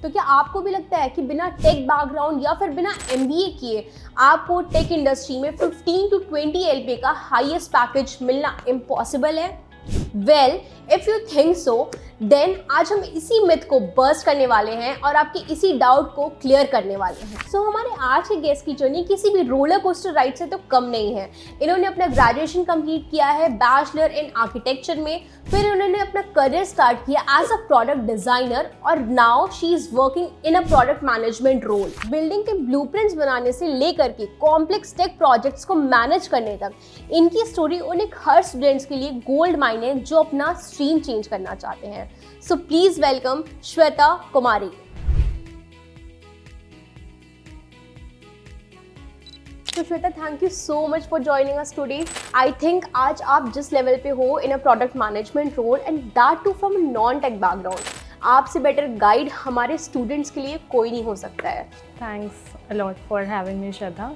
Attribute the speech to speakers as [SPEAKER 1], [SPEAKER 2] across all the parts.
[SPEAKER 1] तो क्या आपको भी लगता है कि बिना टेक बैकग्राउंड या फिर बिना एमबीए किए आपको टेक इंडस्ट्री में 15 to 20 LPA का हाईएस्ट पैकेज मिलना इम्पॉसिबल है? Well, if you think so then आज हम इसी मिथ को बर्स्ट करने वाले हैं और आपके इसी डाउट को क्लियर करने वाले हैं। सो हमारे आज के गेस्ट की जर्नी किसी भी रोलर कोस्टर राइड से तो कम नहीं है। इन्होंने अपना ग्रेजुएशन कंप्लीट किया है बैचलर इन आर्किटेक्चर में, फिर उन्होंने अपना करियर स्टार्ट किया एज अ प्रोडक्ट डिजाइनर और now she is working in a product management role. Building के ब्लूप्रिंट्स बनाने से लेकर के कॉम्प्लेक्स टेक प्रोजेक्ट्स को मैनेज करने तक इनकी स्टोरी उन एक हर स्टूडेंट्स के लिए गोल्ड माइन है जो अपना स्ट्रीम चेंज करना चाहते हैं। So please welcome Shweta Kumari. तो Shweta, thank you so much for joining us today. I think आज आप जिस लेवल पे हो in a product management role and that too from a non tech background, आपसे बेटर गाइड हमारे स्टूडेंट्स के लिए कोई नहीं हो सकता है।
[SPEAKER 2] Thanks a lot for having me Shraddha.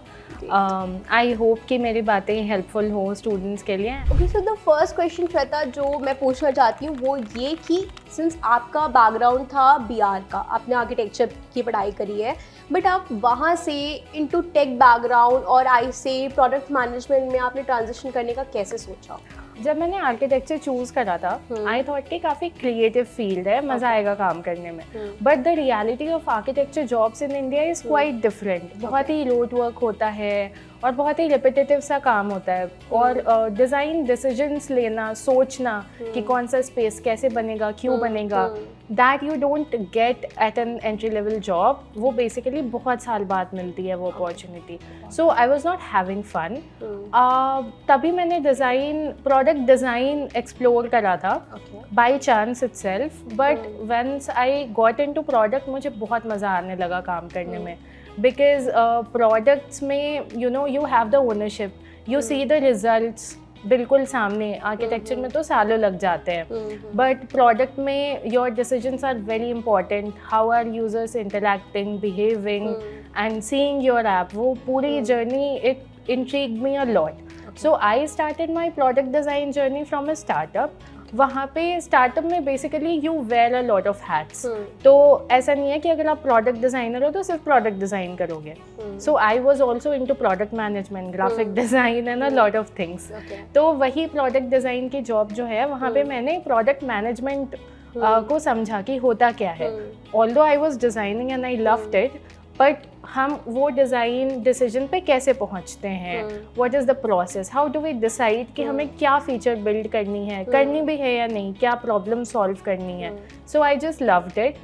[SPEAKER 2] I hope कि मेरी बातें हेल्पफुल हो स्टूडेंट्स के लिए।
[SPEAKER 1] Okay, so the first question Shweta जो मैं पूछना चाहती हूँ वो ये कि सिंस आपका बैकग्राउंड था बीआर का, आपने आर्किटेक्चर की पढ़ाई करी है, बट आप वहाँ से इनटू टेक बैकग्राउंड और आई से प्रोडक्ट मैनेजमेंट में आपने ट्रांजिशन करने का कैसे सोचा?
[SPEAKER 2] जब मैंने आर्किटेक्चर चूज़ करा था आई थॉट कि काफ़ी क्रिएटिव फील्ड है, मज़ा आएगा काम करने में। But the reality of architecture jobs in India is quite different. बहुत ही रोड वर्क होता है और बहुत ही रिपीटेटिव सा काम होता है और डिज़ाइन डिसीजंस लेना, सोचना कि कौन सा स्पेस कैसे बनेगा, क्यों बनेगा, that you don't get at an entry level job. वो बेसिकली बहुत साल बाद मिलती है वो opportunity. So I was not having fun. तभी मैंने प्रोडक्ट डिज़ाइन एक्सप्लोर करा था by chance itself. But once I got into product मुझे बहुत मज़ा आने लगा काम करने में, बिकॉज प्रोडक्ट्स में you have the ownership, you see the results बिल्कुल सामने। आर्किटेक्चर में तो सालों लग जाते हैं, बट प्रोडक्ट में your decisions are very important. How are users interacting, behaving and seeing your app, वो पूरी journey it intrigued me a lot. So I started my product design journey from a startup. वहाँ पे startup में basically you wear a lot of hats. तो ऐसा नहीं है कि अगर आप प्रोडक्ट डिज़ाइनर हो तो सिर्फ प्रोडक्ट डिज़ाइन करोगे। So I was also into product management, graphic design and a lot of things. तो वही प्रोडक्ट डिज़ाइन की जॉब जो है वहाँ पे मैंने प्रोडक्ट मैनेजमेंट को समझा कि होता क्या है। Although I was designing and I loved it, but हम वो डिज़ाइन डिसीजन पे कैसे पहुंचते हैं, what is the process, how do we decide कि हमें क्या फीचर बिल्ड करनी है, करनी भी है या नहीं, क्या प्रॉब्लम सॉल्व करनी है। So I just loved it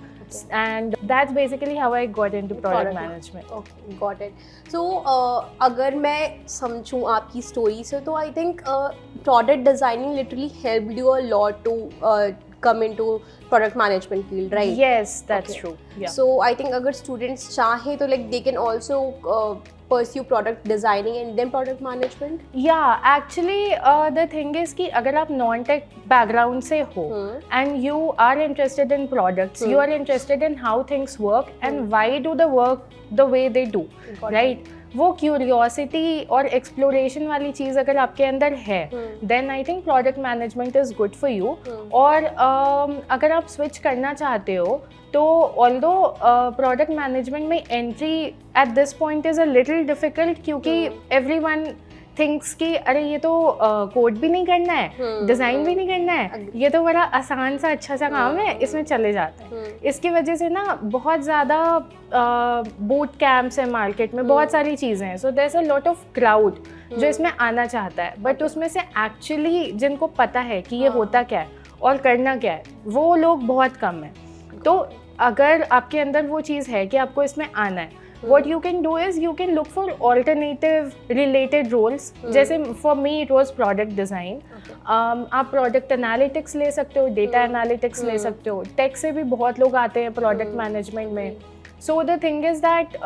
[SPEAKER 2] and that's basically how I got into product management.
[SPEAKER 1] Okay, got it. So अगर मैं समझूँ आपकी स्टोरी से तो I think product designing literally helped you a lot to come into product management field, right?
[SPEAKER 2] Yes, that's true. Yeah.
[SPEAKER 1] So I think अगर students चाहें तो like they can also pursue product designing and then product management?
[SPEAKER 2] Yeah, actually the thing is कि अगर आप non-tech background से हो and you are interested in products, you are interested in how things work and why do the work the way they do, right? वो curiosity और exploration वाली चीज़ अगर आपके अंदर है then I think product management is good for you. और अगर आप स्विच करना चाहते हो तो ऑल्दो प्रोडक्ट मैनेजमेंट में entry at this point is a little difficult, क्योंकि एवरीवन थिंक्स कि अरे ये तो कोड भी नहीं करना है, डिज़ाइन भी नहीं करना है, ये तो बड़ा आसान सा अच्छा सा काम है, इसमें चले जाते हैं। इसकी वजह से ना बहुत ज़्यादा बूट कैंप्स है मार्केट में, बहुत सारी चीज़ें हैं। So there is a lot of crowd जो इसमें आना चाहता है, बट उसमें से एक्चुअली जिनको पता है कि ये होता क्या है और करना क्या है वो लोग बहुत कम हैं। तो अगर आपके अंदर वो चीज़ है कि आपको इसमें आना है, what you can do is you can look for alternative related roles. जैसे for me it was product design. आप product analytics ले सकते हो, data analytics ले सकते हो, tech से भी बहुत लोग आते हैं product management में। So the thing is that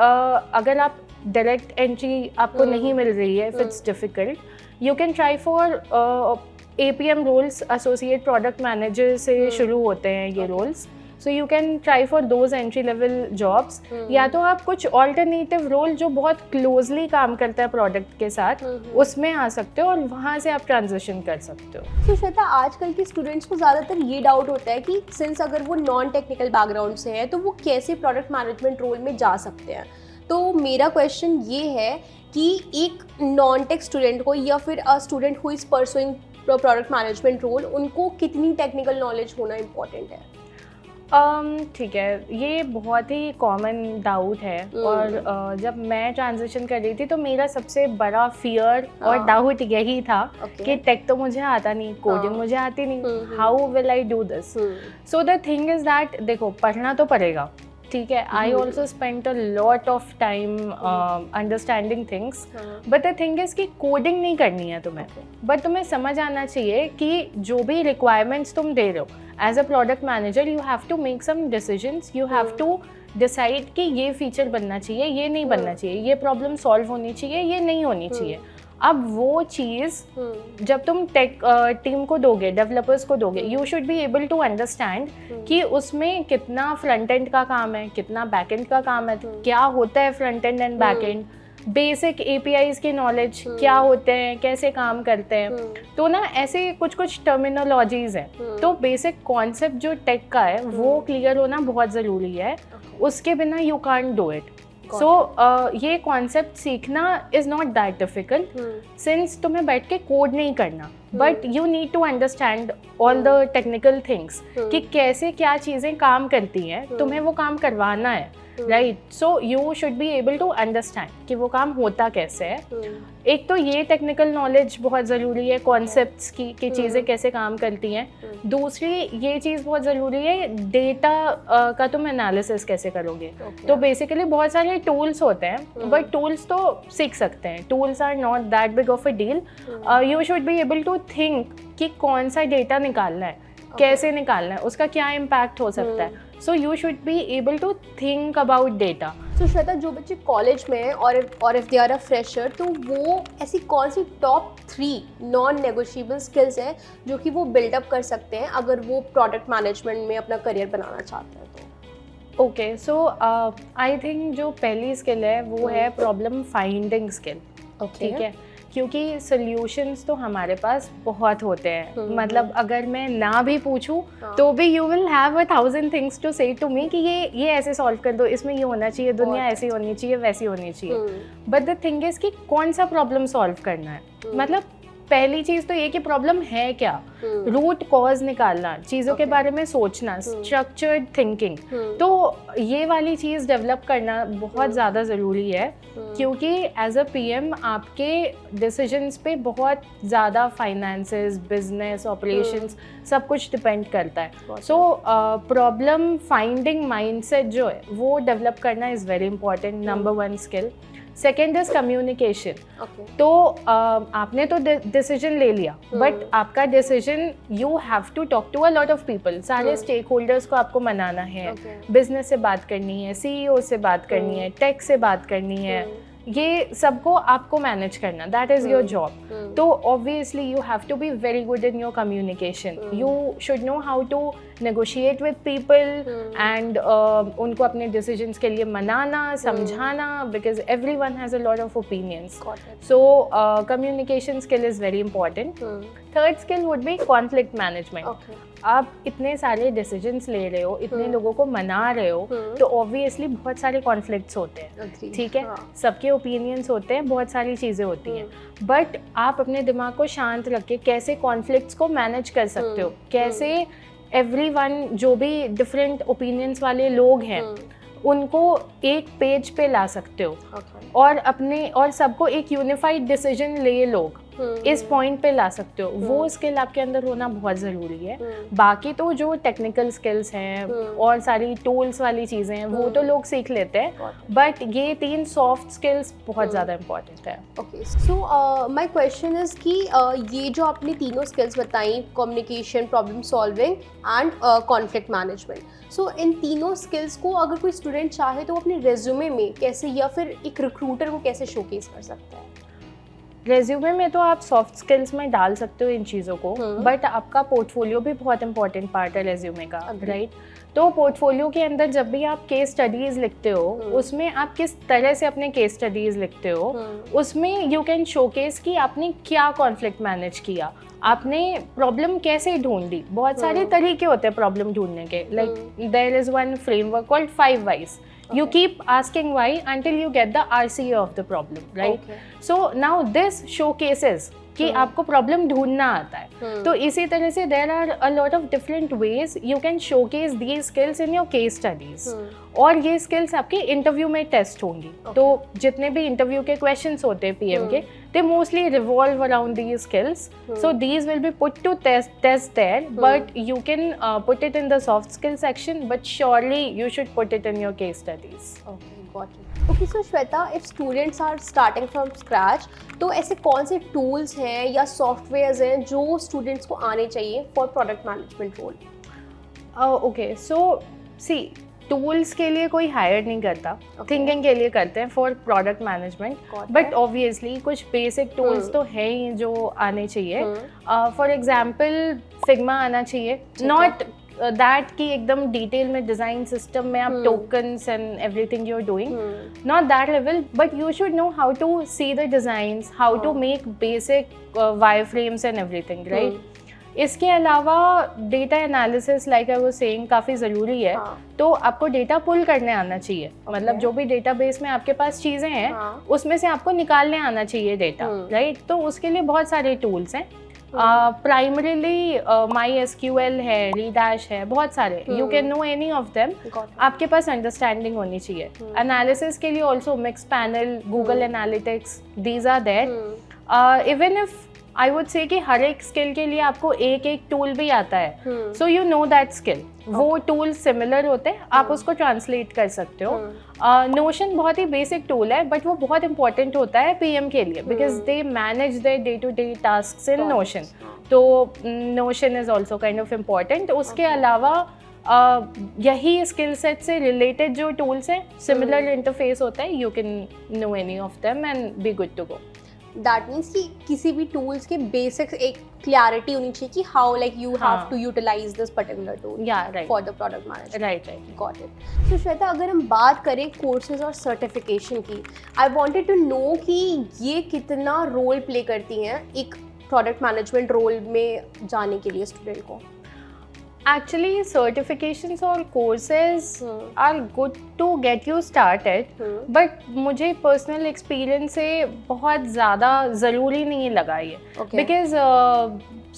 [SPEAKER 2] अगर आप direct entry आपको नहीं मिल रही है, if it's difficult, you can try for APM roles, associate product manager से शुरू होते हैं ये roles. So you can try for those entry level jobs, या तो आप कुछ ऑल्टरनेटिव रोल जो बहुत क्लोजली काम करता है प्रोडक्ट के साथ उसमें आ सकते हो और वहाँ से आप ट्रांजिशन कर सकते हो।
[SPEAKER 1] तो श्वेता, आजकल के स्टूडेंट्स को ज़्यादातर ये डाउट होता है कि सिंस अगर वो नॉन टेक्निकल बैकग्राउंड से है तो वो कैसे प्रोडक्ट मैनेजमेंट रोल में जा सकते हैं। तो मेरा क्वेश्चन ये है कि एक नॉन टेक स्टूडेंट को या फिर a student who is pursuing product management role, उनको कितनी टेक्निकल नॉलेज होना इम्पॉर्टेंट है?
[SPEAKER 2] ठीक है, ये बहुत ही कॉमन डाउट है और जब मैं ट्रांजिशन कर रही थी तो मेरा सबसे बड़ा फियर और डाउट यही था कि टेक तो मुझे आता नहीं, कोडिंग मुझे आती नहीं, how will I do this. So the thing is that देखो, पढ़ना तो पड़ेगा, ठीक है, I also spend a lot of time understanding things, but the thing is कि कोडिंग नहीं करनी है तुम्हें, बट तुम्हें समझ आना चाहिए कि जो भी रिक्वायरमेंट्स तुम दे रहे हो as a product manager, you have to make some decisions, you have to decide कि ये फीचर बनना चाहिए, ये नहीं बनना चाहिए, ये प्रॉब्लम सॉल्व होनी चाहिए, ये नहीं होनी चाहिए। अब वो चीज़ जब तुम टेक टीम को दोगे, डेवलपर्स को दोगे, you should be able to understand कि उसमें कितना फ्रंट एंड का काम है, कितना बैक एंड का काम है, क्या होता है front end and back and, basic APIs की नॉलेज क्या होते हैं, कैसे काम करते हैं। तो ना ऐसे कुछ कुछ टर्मिनोलॉजीज हैं, तो बेसिक कॉन्सेप्ट जो टेक का है वो क्लियर होना बहुत ज़रूरी है, उसके बिना you can't do it. So ये कॉन्सेप्ट सीखना is not that difficult, since तुम्हें बैठ के कोड नहीं करना, but you need to understand all the technical things कि कैसे क्या चीज़ें काम करती हैं, तुम्हें वो काम करवाना है, right. So you should be able to understand कि वो काम होता कैसे है। एक तो ये टेक्निकल नॉलेज बहुत ज़रूरी है कॉन्सेप्ट्स की कि चीज़ें कैसे काम करती हैं। दूसरी ये चीज़ बहुत ज़रूरी है, डेटा का तुम एनालिसिस कैसे करोगे। तो बेसिकली बहुत सारे टूल्स होते हैं, बट टूल्स तो सीख सकते हैं, tools are not that big of a deal. You should be able to think कि कौन सा डेटा निकालना है, कैसे निकालना है, उसका क्या इम्पैक्ट हो सकता है। So you should be able to think about data.
[SPEAKER 1] So Shweta, जो बच्चे कॉलेज में हैं और if they are a fresher, तो वो ऐसी कौन सी टॉप 3 नॉन नेगोशिएबल स्किल्स हैं जो कि वो बिल्डअप कर सकते हैं अगर वो प्रोडक्ट मैनेजमेंट में अपना करियर बनाना चाहते हैं तो?
[SPEAKER 2] ओके, सो आई थिंक जो पहली स्किल है वो है प्रॉब्लम फाइंडिंग स्किल, ठीक है, क्योंकि सॉल्यूशंस तो हमारे पास बहुत होते हैं। मतलब अगर मैं ना भी पूछूं तो भी you will have 1000 things to say to me कि ये ऐसे सॉल्व कर दो, इसमें ये होना चाहिए, दुनिया ऐसी होनी चाहिए, वैसी होनी चाहिए। बट द थिंग इज कि कौन सा प्रॉब्लम सॉल्व करना है। मतलब पहली चीज़ तो ये कि प्रॉब्लम है क्या, रूट कॉज निकालना, चीज़ों के बारे में सोचना, स्ट्रक्चर्ड थिंकिंग। तो ये वाली चीज़ डेवलप करना बहुत ज़्यादा ज़रूरी है, क्योंकि एज अ PM आपके डिसीजंस पे बहुत ज़्यादा फाइनेंसेस, बिजनेस, ऑपरेशंस सब कुछ डिपेंड करता है। सो प्रॉब्लम फाइंडिंग माइंडसेट जो है वो डेवलप करना is very important, number 1 skill. Second is communication. तो आपने तो डिसीजन ले लिया, बट आपका decision you have to talk to a lot of people, सारे स्टेक होल्डर्स को आपको मनाना है, बिजनेस से बात करनी है, CEO से बात करनी है, टेक से बात करनी है, ये सबको आपको मैनेज करना, दैट इज़ योर जॉब। तो obviously you have to be very good in your communication, you should know how to negotiate with people and उनको अपने डिसीजंस के लिए मनाना, समझाना, because everyone has a lot of opinions. So communication skill is very important. Third skill would be conflict management. आप इतने सारे decisions ले रहे हो, इतने लोगों को मना रहे हो, तो ऑब्वियसली बहुत सारे कॉन्फ्लिक्ट्स होते हैं, ठीक है, सबके ओपिनियंस होते हैं, बहुत सारी चीज़ें होती हैं, बट आप अपने दिमाग को शांत रख के कैसे कॉन्फ्लिक्ट्स को मैनेज कर सकते हो, कैसे एवरीवन जो भी डिफरेंट ओपिनियंस वाले लोग हैं उनको एक पेज पे ला सकते हो, और सबको एक यूनिफाइड डिसीजन ले लोग इस पॉइंट पे ला सकते हो। वो स्किल आपके अंदर होना बहुत ज़रूरी है। बाकी तो जो टेक्निकल स्किल्स हैं और सारी टूल्स वाली चीज़ें हैं वो तो लोग सीख लेते हैं, बट ये 3 सॉफ्ट स्किल्स बहुत ज़्यादा इंपॉर्टेंट है।
[SPEAKER 1] Okay, so my question is कि ये जो आपने तीनों स्किल्स बताई, communication, problem solving and conflict management, so इन तीनों स्किल्स को अगर कोई स्टूडेंट चाहे तो अपने रेज्यूमे में कैसे, या फिर एक रिक्रूटर को कैसे शोकेस कर सकता है?
[SPEAKER 2] रेज्यूमे में तो आप सॉफ्ट स्किल्स में डाल सकते हो इन चीज़ों को, बट आपका पोर्टफोलियो भी बहुत इंपॉर्टेंट पार्ट है रेज्यूमे का, राइट। तो पोर्टफोलियो के अंदर जब भी आप केस स्टडीज़ लिखते हो उसमें आप किस तरह से अपने केस स्टडीज़ लिखते हो, उसमें यू कैन शोकेस कि आपने क्या कॉन्फ्लिक्ट मैनेज किया, आपने प्रॉब्लम कैसे ढूंढी। बहुत सारे तरीके होते हैं प्रॉब्लम ढूंढने के, like there is one framework called 5 whys. You keep asking why until you get the RCA of the problem, right?
[SPEAKER 1] Okay.
[SPEAKER 2] So now this showcases कि आपको प्रॉब्लम ढूंढना आता है। तो इसी तरह से there are a lot of different ways you can showcase these skills in your case studies, और ये स्किल्स आपके इंटरव्यू में टेस्ट होंगी। तो जितने भी इंटरव्यू के क्वेश्चंस होते हैं पीएम के, they mostly revolve around these skills, so these will be put to test there, but you can put it in the soft skill section, but surely you should put it in your case studies.
[SPEAKER 1] Okay, so Shweta, if students are starting from scratch, तो ऐसे कौन से tools हैं या softwares हैं जो students को आने चाहिए for product management role?
[SPEAKER 2] Okay, so see, tools के लिए कोई हायर नहीं करता, थिंकिंग के लिए करते हैं for product management, but obviously कुछ बेसिक टूल्स तो है ही जो आने चाहिए। फॉर एग्जांपल फिग्मा आना चाहिए, नॉट दैट कि एकदम डिटेल में डिज़ाइन सिस्टम में आप tokens and everything you are doing, not that level, but you should know how to see the designs, how to make basic wireframes and everything, right. इसके अलावा data analysis, like I was saying, काफ़ी ज़रूरी है। तो आपको data पुल करने आना चाहिए, मतलब जो भी डेटाबेस में आपके पास चीज़ें हैं उसमें से आपको निकालने आना चाहिए डेटा, राइट। तो उसके लिए बहुत सारे टूल्स हैं, प्राइमरीली MySQL है, Redash है, बहुत सारे, you can know any of them. आपके पास अंडरस्टैंडिंग होनी चाहिए। एनालिसिस के लिए also Mixpanel, Google Analytics, these are there. Even if I would say कि हर एक स्किल के लिए आपको एक एक टूल भी आता है, so you know that skill, वो टूल सिमिलर होते हैं, आप उसको ट्रांसलेट कर सकते हो। नोशन बहुत ही बेसिक टूल है, बट वो बहुत इंपॉर्टेंट होता है पीएम के लिए, because they manage their day to day tasks in Notion, तो Notion is also kind of important. उसके अलावा यही स्किल सेट से रिलेटेड जो टूल्स हैं, सिमिलर इंटरफेस होता है, you can know any of them and be good to go.
[SPEAKER 1] That means कि किसी भी टूल्स के बेसिक्स एक क्लैरिटी होनी चाहिए कि how like you have to utilise this particular tool for the product management.
[SPEAKER 2] Right,
[SPEAKER 1] got it. तो श्वेता, अगर हम बात करें कोर्सेज और सर्टिफिकेशन की, आई वांटेड टू नो कि ये कितना रोल प्ले करती हैं एक प्रोडक्ट मैनेजमेंट रोल में जाने के लिए स्टूडेंट को।
[SPEAKER 2] Actually, certifications or courses are good to get you started, but मुझे personal experience से बहुत ज़्यादा ज़रूरी नहीं लगा ये, because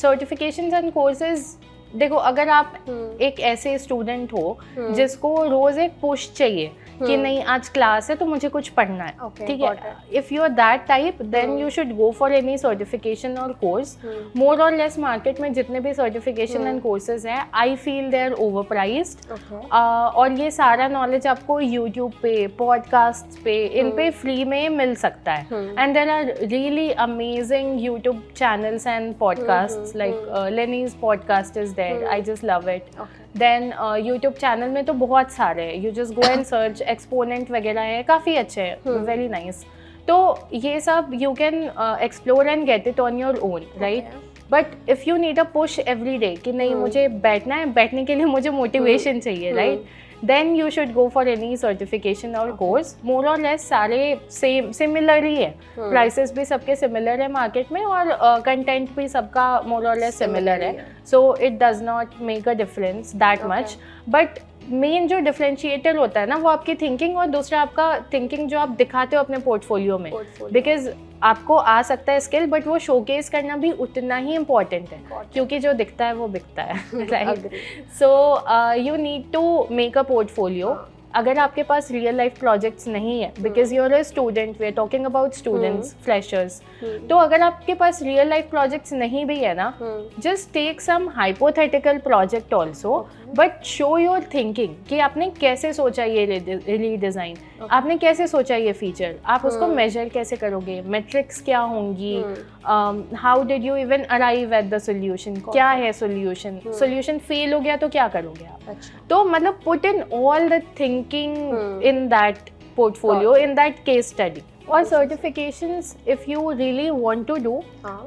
[SPEAKER 2] certifications and courses, देखो अगर आप एक ऐसे स्टूडेंट हो जिसको रोज एक पुश चाहिए कि नहीं आज क्लास है तो मुझे कुछ पढ़ना है, ठीक है, if you are that type then you should go for any certification or course. More or less market में जितने भी सर्टिफिकेशन एंड कोर्सेज हैं, I feel they are overpriced, और ये सारा नॉलेज आपको यूट्यूब पे, पॉडकास्ट पे, इन पे फ्री में मिल सकता है। And there are really amazing YouTube channels and podcast, like Lenny's podcast is there, I just love it. Then YouTube channel में तो बहुत सारे हैं, you just go and search, Exponent वगैरह है, काफ़ी अच्छे हैं, वेरी नाइस। तो ये सब you can explore and get it on your own, right. But if you need a push every day कि नहीं मुझे बैठना है, बैठने के लिए मुझे मोटिवेशन चाहिए, right, then you should go for any certification or course. More or less सारे सेम सिमिलर ही है, प्राइसेस भी सबके सिमिलर है मार्केट में, और कंटेंट भी सबका मोर और लेस सिमिलर है, so it does not make a difference that much. But main जो डिफरेंशिएटर होता है ना, वो आपकी थिंकिंग, और दूसरा आपका थिंकिंग जो आप दिखाते हो अपने पोर्टफोलियो में, बिकॉज आपको आ सकता है स्किल, बट वो शोकेस करना भी उतना ही इम्पॉर्टेंट है, क्योंकि जो दिखता है वो बिकता है, right. So you need to make a portfolio. अगर आपके पास रियल लाइफ प्रोजेक्ट्स नहीं है, because you are a student, we are talking about students, freshers, तो अगर आपके पास रियल लाइफ प्रोजेक्ट्स नहीं भी है ना, just take some hypothetical project also, but show your thinking कि आपने कैसे सोचा ये रीडिज़ाइन, आपने कैसे सोचा ये फीचर, आप उसको मेजर कैसे करोगे, मेट्रिक्स क्या होंगी, how did you even arrive at the solution, क्या है सोल्यूशन, सोल्यूशन फेल हो गया तो क्या करोगे आप। तो मतलब put in all the thinking in that portfolio, in that case study. और certifications if you really want to do,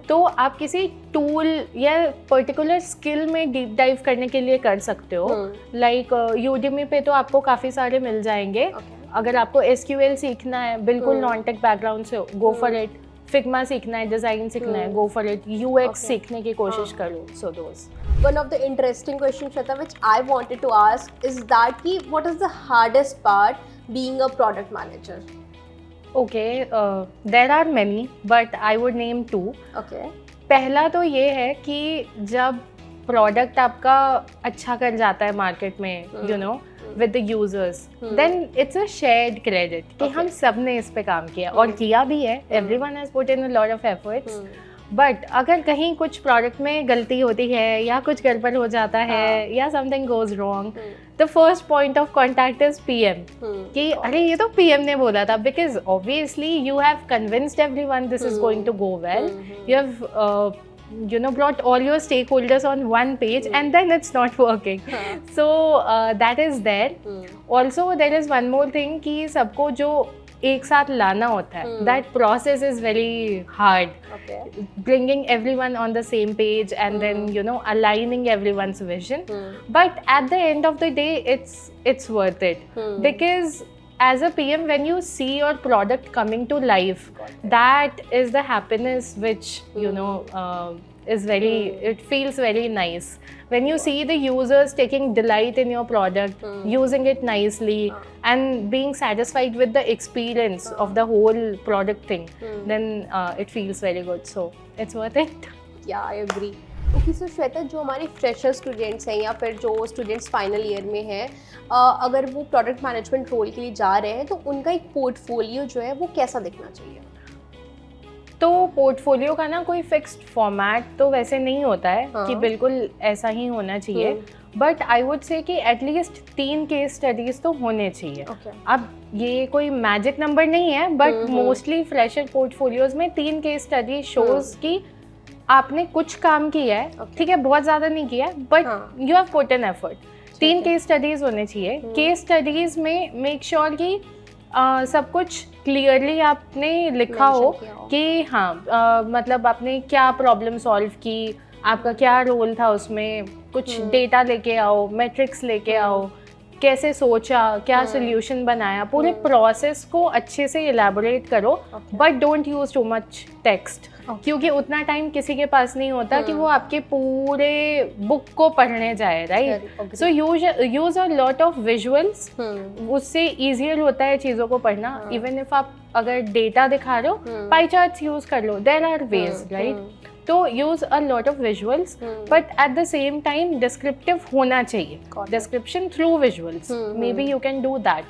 [SPEAKER 2] तो आप किसी टूल या पर्टिकुलर स्किल में डीप डाइव करने के लिए कर सकते हो। लाइक यूडेमी पे तो आपको काफ़ी सारे मिल जाएंगे। अगर आपको SQL सीखना है, बिल्कुल नॉन टेक बैकग्राउंड से, गो फॉर इट। फिग्मा सीखना है, डिज़ाइन सीखना है, गो फॉर इट। UX सीखने की कोशिश करो। सो दोस
[SPEAKER 1] One of the interesting questions, Shweta, which I wanted to ask is that ki, what is the hardest part being a product manager?
[SPEAKER 2] Okay, there are many, but I would name 2.
[SPEAKER 1] Okay.
[SPEAKER 2] पहला तो ये है कि जब product आपका अच्छा कर जाता है मार्केट में, you know, with the users, then it's a shared credit कि हम सब ने इस पे काम किया और किया भी है। Everyone has put in a lot of efforts. But अगर कहीं कुछ प्रोडक्ट में गलती होती है या कुछ गड़बड़ हो जाता है या something goes wrong, the first point of contact is PM कि अरे ये तो PM ने बोला था, because obviously you have convinced everyone this is going to go well, you have you know, brought all your stakeholders on one page, and then it's not working. So that is there. Also there is one more thing कि सबको जो एक साथ लाना होता है, that process is very hard.
[SPEAKER 1] Okay.
[SPEAKER 2] Bringing everyone on the same page and then, you know, aligning everyone's vision. But at the end of the day, it's worth it. Because as a PM, when you see your product coming to life, that is the happiness which, you know, is very, it feels very nice. When you see the users taking delight in your product, using it nicely, and being satisfied with the experience of the whole product thing, then it feels very good. So it's worth it.
[SPEAKER 1] Yeah, I agree. Okay, so Shweta, जो हमारे fresher students हैं या फिर जो students final year में हैं, अगर वो प्रोडक्ट मैनेजमेंट रोल के लिए जा रहे हैं, तो उनका एक पोर्टफोलियो जो है वो कैसा दिखना चाहिए?
[SPEAKER 2] तो पोर्टफोलियो का ना कोई फिक्स्ड फॉर्मेट तो वैसे नहीं होता है कि बिल्कुल ऐसा ही होना चाहिए, बट आई वुड से कि एटलीस्ट 3 केस स्टडीज तो होने चाहिए। अब ये कोई मैजिक नंबर नहीं है, बट मोस्टली फ्रेशर पोर्टफोलियोज में 3 केस स्टडी शोज कि आपने कुछ काम किया है, ठीक है, बहुत ज़्यादा नहीं किया है, but you have put an effort. 3 case studies होने चाहिए। केस स्टडीज़ में मेक श्योर कि सब कुछ क्लियरली आपने लिखा हो कि हाँ, मतलब आपने क्या प्रॉब्लम सॉल्व की, आपका क्या रोल था उसमें, कुछ डेटा लेके आओ, मैट्रिक्स लेके आओ, कैसे सोचा, क्या सोल्यूशन बनाया, पूरे प्रोसेस को अच्छे से इलैबोरेट करो, but don't use too much text, क्योंकि उतना टाइम किसी के पास नहीं होता कि वो आपके पूरे बुक को पढ़ने जाए, right? So use a lot of visuals, उससे ईजियर होता है चीज़ों को पढ़ना। इवन इफ आप अगर डेटा दिखा रहे हो, पाई चार्ट्स यूज कर लो, देयर आर वेज, राइट? तो use a lot of visuals, but at the same time descriptive होना चाहिए, description through visuals, maybe you can do that.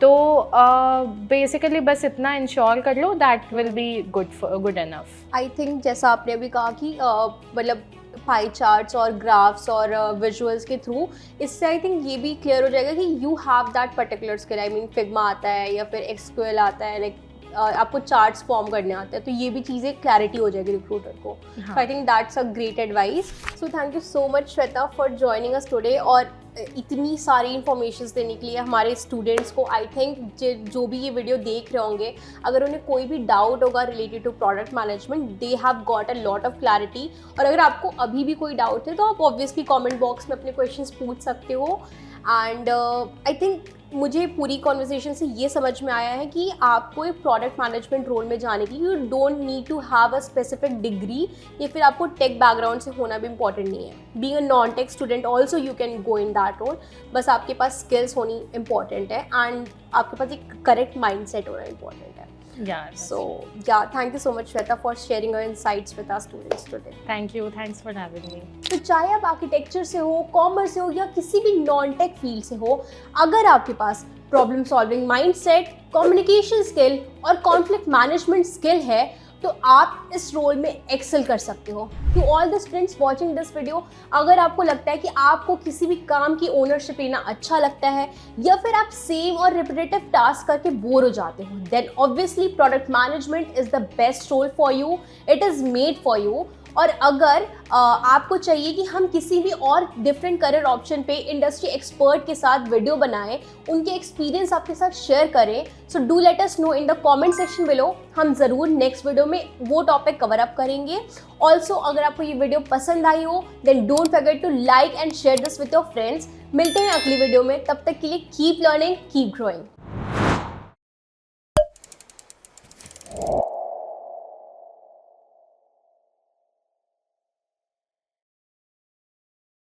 [SPEAKER 2] तो बेसिकली बस इतना इंश्योर कर लो, that will be good enough.
[SPEAKER 1] I think जैसा आपने अभी कहा कि मतलब पाई चार्ट्स और ग्राफ्स और विजुअल्स के थ्रू, इससे आई थिंक ये भी क्लियर हो जाएगा कि you have that particular skill. I mean Figma आता है या फिर SQL आता है, लाइक आपको चार्ट्स फॉर्म करने आते हैं, तो ये भी चीज़ें क्लैरिटी हो जाएगी रिक्रूटर को। So I think that's a great advice. So thank you so much Shweta for joining us today, और इतनी सारी इन्फॉर्मेशन देने के लिए हमारे स्टूडेंट्स को। आई थिंक जो भी ये वीडियो देख रहे होंगे, अगर उन्हें कोई भी डाउट होगा related to product management, they have got a lot of clarity. और अगर आपको अभी भी कोई डाउट है तो आप ऑब्वियसली कमेंट बॉक्स में अपने क्वेश्चंस पूछ सकते हो। एंड आई थिंक मुझे पूरी कॉन्वर्सेशन से ये समझ में आया है कि आपको एक प्रोडक्ट मैनेजमेंट रोल में जाने के लिए you don't need to have a specific degree, या फिर आपको टेक बैकग्राउंड से होना भी इंपॉर्टेंट नहीं है। Being a non tech student also you can go in that role, बस आपके पास स्किल्स होनी इंपॉर्टेंट है एंड आपके पास एक करेक्ट माइंड सेट होना इंपॉर्टेंट है। So thank you so much Shweta for sharing your insights with our students today.
[SPEAKER 2] Thank you, thanks for having me.
[SPEAKER 1] तो चाहे आप आर्किटेक्चर से हो, कॉमर्स से हो या किसी भी नॉन टेक फील्ड से हो, अगर आपके पास problem solving mindset, communication skill और कॉन्फ्लिक्ट मैनेजमेंट स्किल है, तो आप इस रोल में एक्सेल कर सकते हो। To all the students watching this video, अगर आपको लगता है कि आपको किसी भी काम की ओनरशिप लेना अच्छा लगता है, या फिर आप सेम और रिपीटेटिव टास्क करके बोर हो जाते हो, then obviously product management is the best role for you. It is made for you. और अगर आपको चाहिए कि हम किसी भी और डिफरेंट करियर ऑप्शन पे इंडस्ट्री एक्सपर्ट के साथ वीडियो बनाएं, उनके एक्सपीरियंस आपके साथ शेयर करें, so do let us know in the comment section below. हम ज़रूर नेक्स्ट वीडियो में वो टॉपिक कवर अप करेंगे। ऑल्सो अगर आपको ये वीडियो पसंद आई हो then don't forget to like and share this with your friends. मिलते हैं अगली वीडियो में, तब तक के लिए कीप लर्निंग, कीप ग्रोइंग।